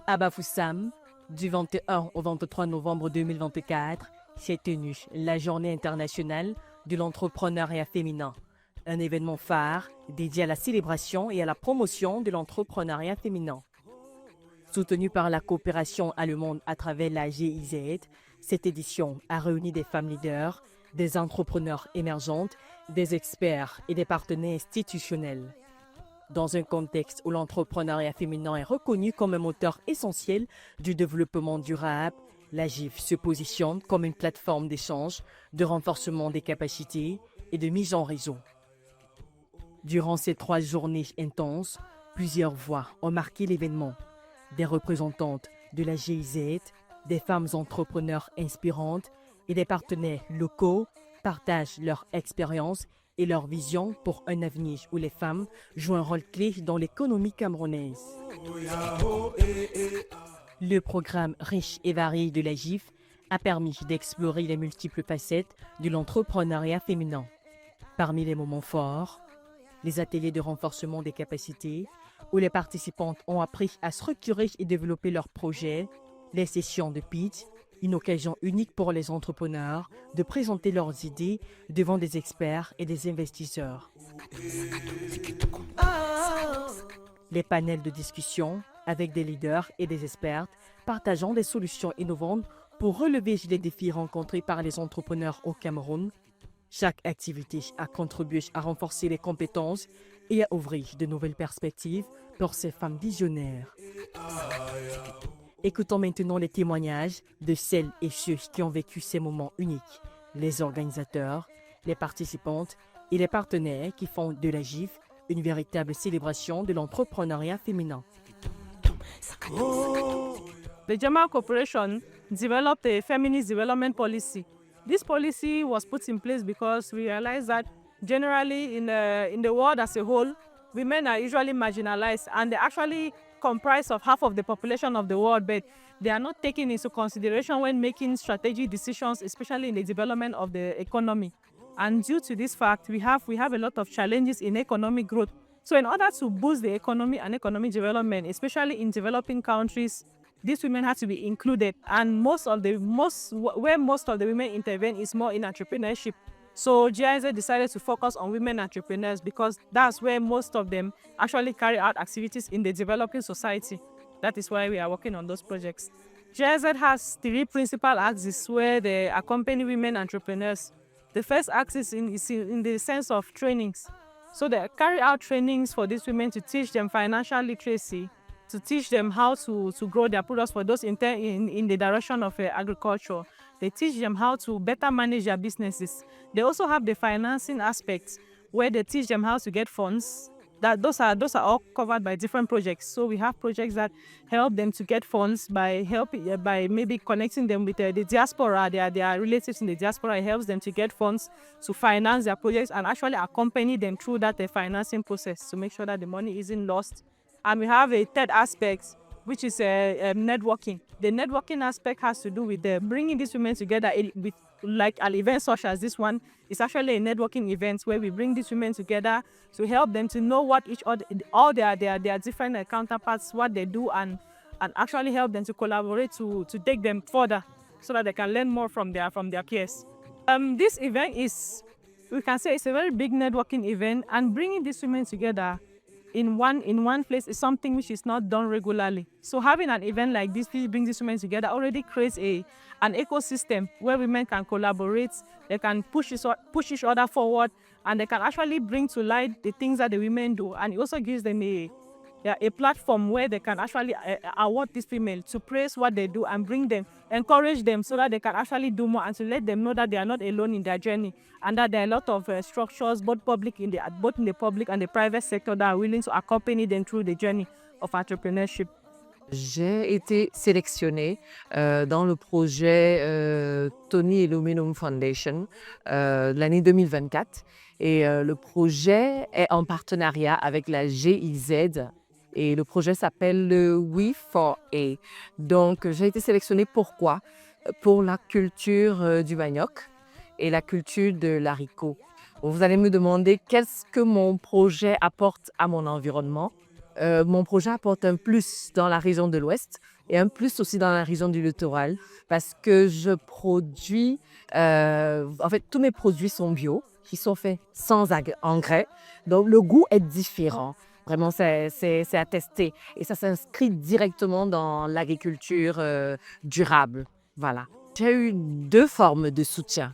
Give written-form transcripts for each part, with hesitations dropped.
À Bafoussam, du 21 au 23 novembre 2024, s'est tenue la Journée internationale de l'entrepreneuriat féminin, un événement phare dédié à la célébration et à la promotion de l'entrepreneuriat féminin. Soutenue par la coopération allemande à travers la GIZ, cette édition a réuni des femmes leaders, des entrepreneurs émergentes, des experts et des partenaires institutionnels. Dans un contexte où l'entrepreneuriat féminin est reconnu comme un moteur essentiel du développement durable, la GIF se positionne comme une plateforme d'échange, de renforcement des capacités et de mise en réseau. Durant ces 3 journées intenses, plusieurs voix ont marqué l'événement. Des représentantes de la GIZ, des femmes entrepreneurs inspirantes et des partenaires locaux partagent leur expérience et leur vision pour un avenir où les femmes jouent un rôle clé dans l'économie camerounaise. Le programme riche et varié de la GIF a permis d'explorer les multiples facettes de l'entrepreneuriat féminin. Parmi les moments forts, les ateliers de renforcement des capacités, où les participantes ont appris à structurer et développer leurs projets, les sessions de pitch, une occasion unique pour les entrepreneurs de présenter leurs idées devant des experts et des investisseurs. Les panels de discussion avec des leaders et des experts partageant des solutions innovantes pour relever les défis rencontrés par les entrepreneurs au Cameroun. Chaque activité a contribué à renforcer les compétences et à ouvrir de nouvelles perspectives pour ces femmes visionnaires. Écoutons maintenant les témoignages de celles et ceux qui ont vécu ces moments uniques, les organisateurs, les participantes et les partenaires qui font de la GIF une véritable célébration de l'entrepreneuriat féminin. The German Corporation developed a feminist development policy. This policy was put in place because we realized that generally in the world as a whole, women are usually marginalized and they actually comprise of half of the population of the world, but they are not taken into consideration when making strategic decisions, especially in the development of the economy. And due to this fact, we have a lot of challenges in economic growth. So in order to boost the economy and economic development, especially in developing countries, these women have to be included. And where most of the women intervene is more in entrepreneurship. So GIZ decided to focus on women entrepreneurs because that's where most of them actually carry out activities in the developing society. That is why we are working on those projects. GIZ has 3 principal axes where they accompany women entrepreneurs. The first axis is in the sense of trainings. So they carry out trainings for these women to teach them financial literacy, to teach them how to grow their products for those in the direction of agriculture. They teach them how to better manage their businesses. They also have the financing aspects where they teach them how to get funds. Those are all covered by different projects. So we have projects that help them to get funds by maybe connecting them with the diaspora, their relatives in the diaspora. It helps them to get funds to finance their projects and actually accompany them through that financing process to make sure that the money isn't lost. And we have a third aspect, which is networking. The networking aspect has to do with bringing these women together with like an event such as this one. It's actually a networking event where we bring these women together to help them to know what each other, all their different counterparts, what they do, and actually help them to collaborate to take them further so that they can learn more from their peers. This event we can say it's a very big networking event, and bringing these women together in one place is something which is not done regularly. So having an event like this which brings these women together already creates an ecosystem where women can collaborate, they can push each other forward, and they can actually bring to light the things that the women do. And it also gives them a platform where they can actually award these women to praise what they do and encourage them so that they can actually do more, and to let them know that they are not alone in their journey, and that there are a lot of structures, both in the public and the private sector, that are willing to accompany them through the journey of entrepreneurship. J'ai été sélectionnée dans le projet Tony Illuminum Foundation l'année 2024. Et le projet est en partenariat avec la GIZ. Et le projet s'appelle le We4A. Donc, j'ai été sélectionnée pourquoi? Pour la culture du manioc et la culture de l'haricot. Vous allez me demander qu'est-ce que mon projet apporte à mon environnement. Mon projet apporte un plus dans la région de l'Ouest et un plus aussi dans la région du littoral parce que je produis, en fait, tous mes produits sont bio, qui sont faits sans engrais. Donc, le goût est différent. Vraiment, c'est à tester. Et ça s'inscrit directement dans l'agriculture durable. Voilà. J'ai eu 2 formes de soutien.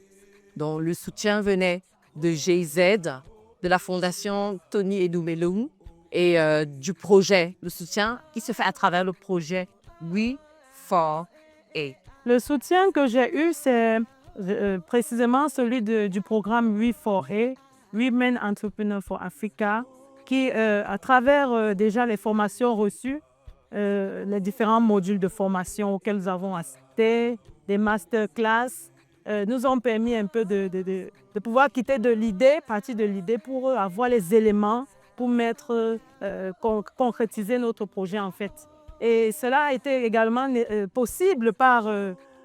Donc, le soutien venait de GIZ, de la fondation Tony Eluomeloun et du projet, le soutien qui se fait à travers le projet We4A. Le soutien que j'ai eu, c'est précisément celui du programme We4A, Women Entrepreneurs for Africa, qui, à travers déjà les formations reçues, les différents modules de formation auxquels nous avons assisté, des masterclass, nous ont permis un peu de pouvoir quitter partir de l'idée pour avoir les éléments pour concrétiser notre projet en fait. Et cela a été également possible par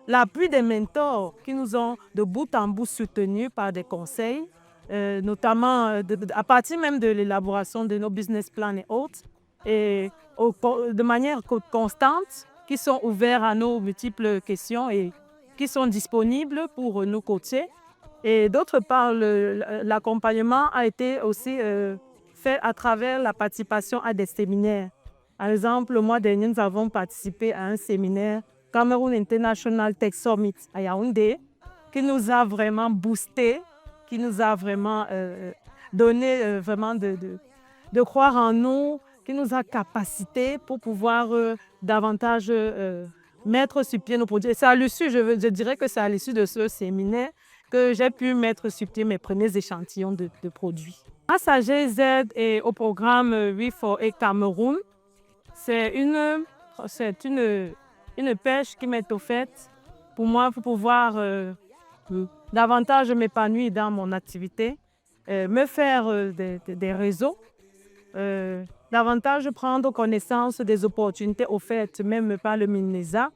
l'appui des mentors qui nous ont de bout en bout soutenus par des conseils, notamment à partir même de l'élaboration de nos business plans et autres, et de manière constante, qui sont ouverts à nos multiples questions et qui sont disponibles pour nous coacher. Et d'autre part, l'accompagnement a été aussi fait à travers la participation à des séminaires. Par exemple, le mois dernier, nous avons participé à un séminaire Cameroon International Tech Summit à Yaoundé, qui nous a vraiment boosté, qui nous a vraiment donné vraiment de croire en nous, qui nous a capacité pour pouvoir davantage mettre sur pied nos produits. Et c'est à l'issue, je dirais que c'est à l'issue de ce séminaire que j'ai pu mettre sur pied mes premiers échantillons de produits. Grâce à GZ et au programme We4A Cameroun, c'est une pêche qui m'est offerte pour moi pour pouvoir davantage m'épanouir dans mon activité, me faire des réseaux, davantage prendre connaissance des opportunités offertes même par le MINESA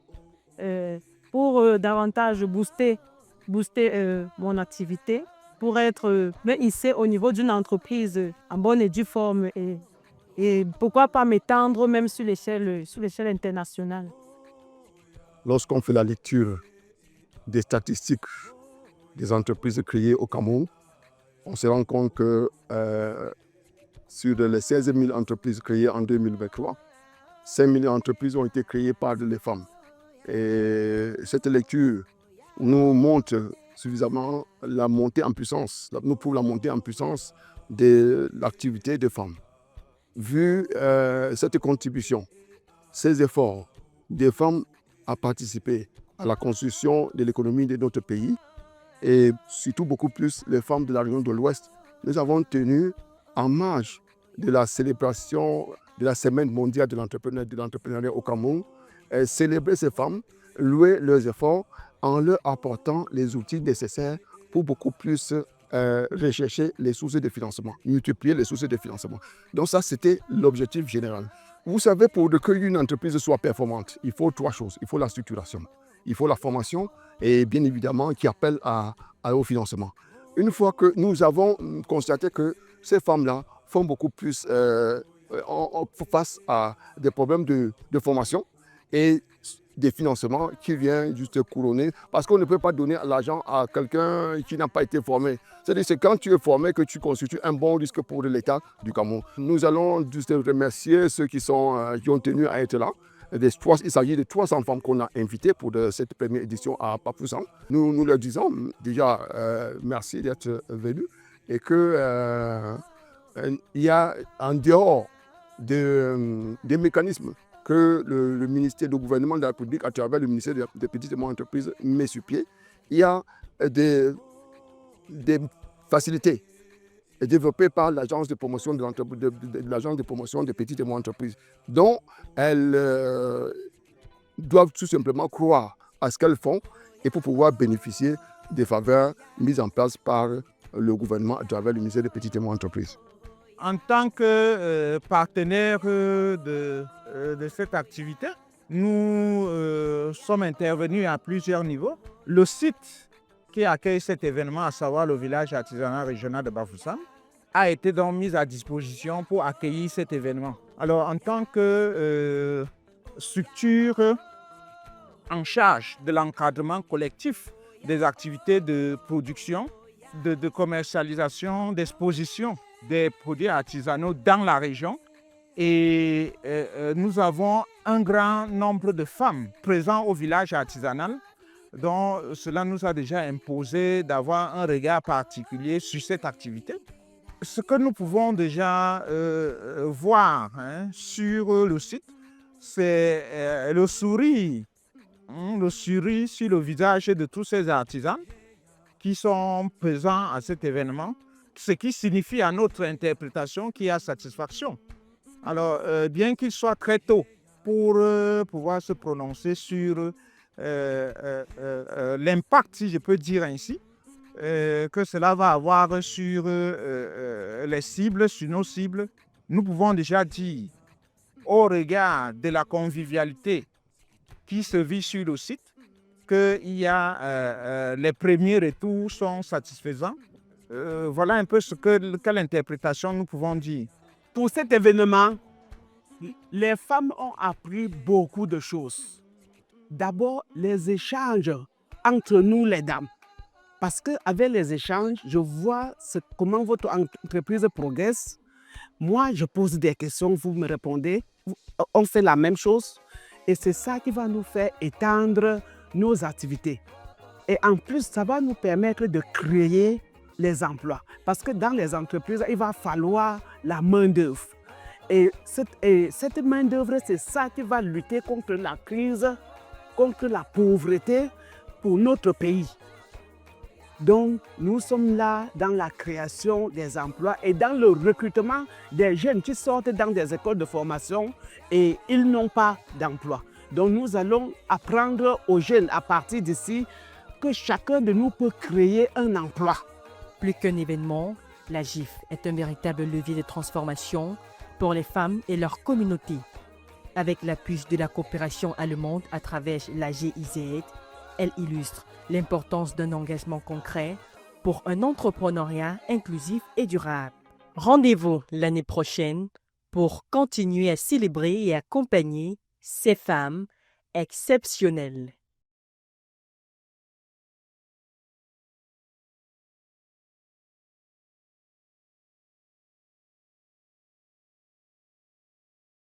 pour davantage booster mon activité, pour être hissé au niveau d'une entreprise en bonne et due forme et pourquoi pas m'étendre même sur l'échelle internationale. Lorsqu'on fait la lecture des statistiques des entreprises créées au Cameroun, on se rend compte que sur les 16 000 entreprises créées en 2023, 5 000 entreprises ont été créées par les femmes. Et cette lecture nous montre suffisamment la montée en puissance, nous prouve la montée en puissance de l'activité des femmes. Vu cette contribution, ces efforts des femmes à participer à la construction de l'économie de notre pays et surtout beaucoup plus les femmes de la région de l'Ouest, nous avons tenu en marge de la célébration de la Semaine mondiale de l'entrepreneuriat au Cameroun, célébrer ces femmes, louer leurs efforts en leur apportant les outils nécessaires pour beaucoup plus rechercher les sources de financement, multiplier les sources de financement. Donc ça, c'était l'objectif général. Vous savez, pour que une entreprise soit performante, il faut 3 choses. Il faut la structuration, il faut la formation et bien évidemment qui appelle au financement. Une fois que nous avons constaté que ces femmes-là font beaucoup plus face à des problèmes de formation et des financements qui viennent juste couronner, parce qu'on ne peut pas donner l'argent à quelqu'un qui n'a pas été formé. C'est-à-dire que c'est quand tu es formé que tu constitues un bon risque pour l'État du Cameroun. Nous allons juste remercier ceux qui ont tenu à être là. Il s'agit de 300 femmes qu'on a invitées pour cette première édition à Bafoussam. Nous leur disons déjà merci d'être venus et qu'il y a en dehors des mécanismes que le ministère du gouvernement de la République, à travers le ministère des petites et moyennes entreprises, met sur pied. Il y a des facilités développées par l'agence de promotion l'agence de promotion des petites et moyennes entreprises, dont elles doivent tout simplement croire à ce qu'elles font et pour pouvoir bénéficier des faveurs mises en place par le gouvernement à travers le ministère des petites et moyennes entreprises. En tant que partenaire de cette activité, nous sommes intervenus à plusieurs niveaux. Le site qui accueille cet événement, à savoir le village artisanal régional de Bafoussam, a été donc mise à disposition pour accueillir cet événement. Alors, en tant que structure en charge de l'encadrement collectif des activités de production, de commercialisation, d'exposition des produits artisanaux dans la région, et nous avons un grand nombre de femmes présentes au village artisanal, dont cela nous a déjà imposé d'avoir un regard particulier sur cette activité. Ce que nous pouvons déjà voir sur le site, c'est le sourire sur le visage de tous ces artisans qui sont présents à cet événement, ce qui signifie à notre interprétation qu'il y a satisfaction. Alors, bien qu'il soit très tôt pour pouvoir se prononcer sur l'impact, si je peux dire ainsi, que cela va avoir sur les cibles, sur nos cibles, nous pouvons déjà dire, au regard de la convivialité qui se vit sur le site, que les premiers retours sont satisfaisants. Voilà un peu quelle interprétation nous pouvons dire. Pour cet événement, les femmes ont appris beaucoup de choses. D'abord, les échanges entre nous, les dames. Parce qu'avec les échanges, je vois comment votre entreprise progresse. Moi, je pose des questions, vous me répondez. On fait la même chose. Et c'est ça qui va nous faire étendre nos activités. Et en plus, ça va nous permettre de créer les emplois. Parce que dans les entreprises, il va falloir la main-d'œuvre. Et cette main-d'œuvre, c'est ça qui va lutter contre la crise, contre la pauvreté pour notre pays. Donc, nous sommes là dans la création des emplois et dans le recrutement des jeunes qui sortent dans des écoles de formation et ils n'ont pas d'emploi. Donc, nous allons apprendre aux jeunes à partir d'ici que chacun de nous peut créer un emploi. Plus qu'un événement, la GIF est un véritable levier de transformation pour les femmes et leur communauté. Avec l'appui de la coopération allemande à travers la GIZ, elle illustre l'importance d'un engagement concret pour un entrepreneuriat inclusif et durable. Rendez-vous l'année prochaine pour continuer à célébrer et accompagner ces femmes exceptionnelles.